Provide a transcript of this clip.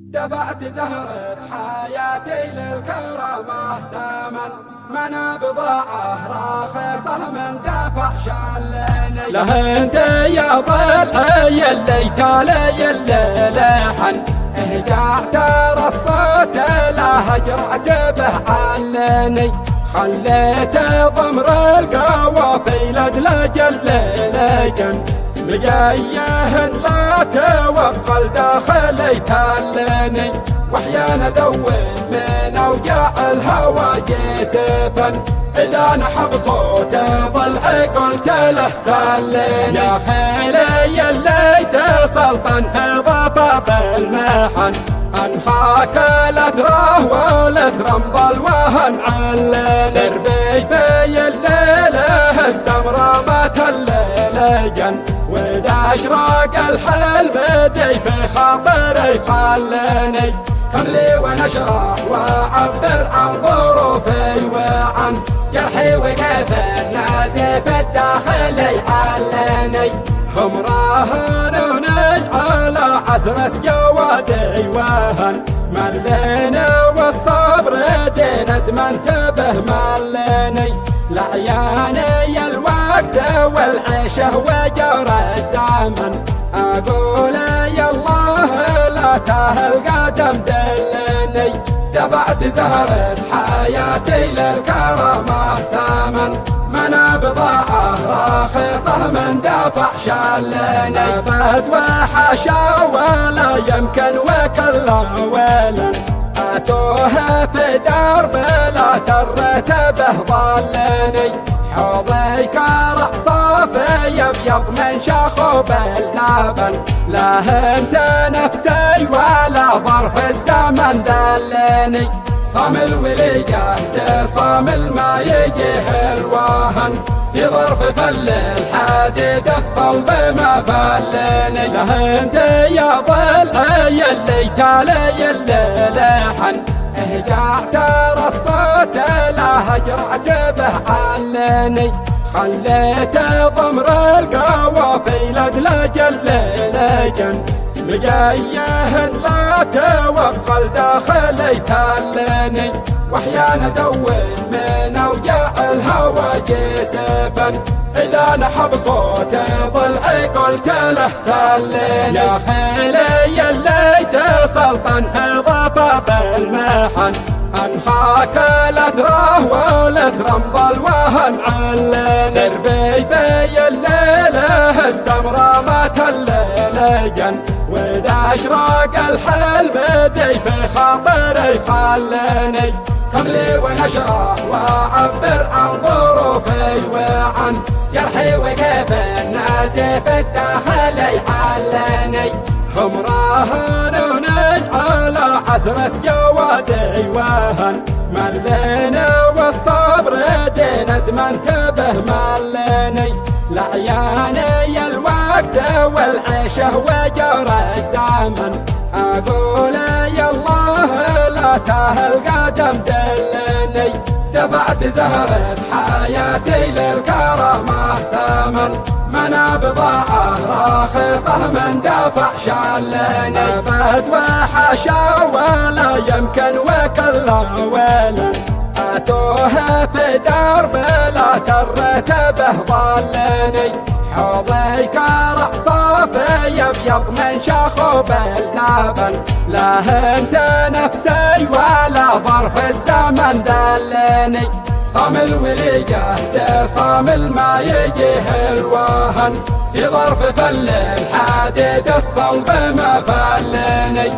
دفعت زهرة حياتي للكرامة ثمن منى بضاعة راخصة من دفع شلني له انت يا ضلعي اللي تالي اللحن اهجعت رصيت لا هجرعت به عنني خليت ضمر القوافي لدلج اللجن بجايه لا توقل داخلي تلني واحيانا دوم من اوجاع الهوى جسفا اذا نحب صوت ضلعي قلت له سلني يا خيلي اللي تسلطن في ضفاف المحن انحاك لا تراه ولا ترمض الوهن علني سربي في الليله السمراء ما تلجن واذا اشراق الحلم دي في خاطري خلني كم لي ونشرح واعبر عن ظروفي وعن جرحي وكيف النازف الداخلي علني هم راهنوني على عثرة جوادي وهن ملينا والصبر دين ادمنت به ملني لعياني الوقت والعيشه وجور الزمن اقول يا الله لا تهل قدم دلني دفعت زهرة حياتي للكرامة ثمن منى بضاعة راخصة من دفع شلني بد وحشا ولا يمكن وكلا ولا اتوه في درب لا سرت به ظلني حوضي كرع صافي يبيض من شخوب اللبن لا انت نفسي ولا ظرف الزمن دلني صام الوليقة صام ما يجيه الوهن في ظرف فل الحديد الصلب ما فلني له انت يا ضلعي اللي تالي اللحن اهجعت رصيت لا هجرعت به عنني خليت ضمر القوافي لدلج اللجن بجايه لا توقل داخلي تلني واحيانا دوم من اوجاع الهوى جسفا اذا نحب صوت ضلعي قلت له سلني يا خيلي اللي تسلطن في ضفاف المحن انحاك لا تراه ولا ترمض الوهن علني سربي في الليله السمراء ما تلجن واذا اشراق الحلم دي في خاطري خلني كم لي ونشرح واعبر عن ظروفي وعن جرحي وكيف النازف الداخلي علني هم راهنوني على عثرة جوادي وهن ملينا والصبر دين ادمنت به ملني لعياني الوقت والعيشه وجور الزمن اقول يا الله لا تهل قدم دلني دفعت زهرة حياتي للكرامة ثمن منى بضاعة راخصة من دفع شلني بد وحشا ولا يمكن وكلا ولا اتوه في درب لا سرت به ظلني حوضي كرع صافي يبيض من شخوب اللبن لا انت نفسي ولا ظرف الزمن دلني صام الوليقة صام ما يجيه الوهن في ظرف فل الحديد الصلب ما فلني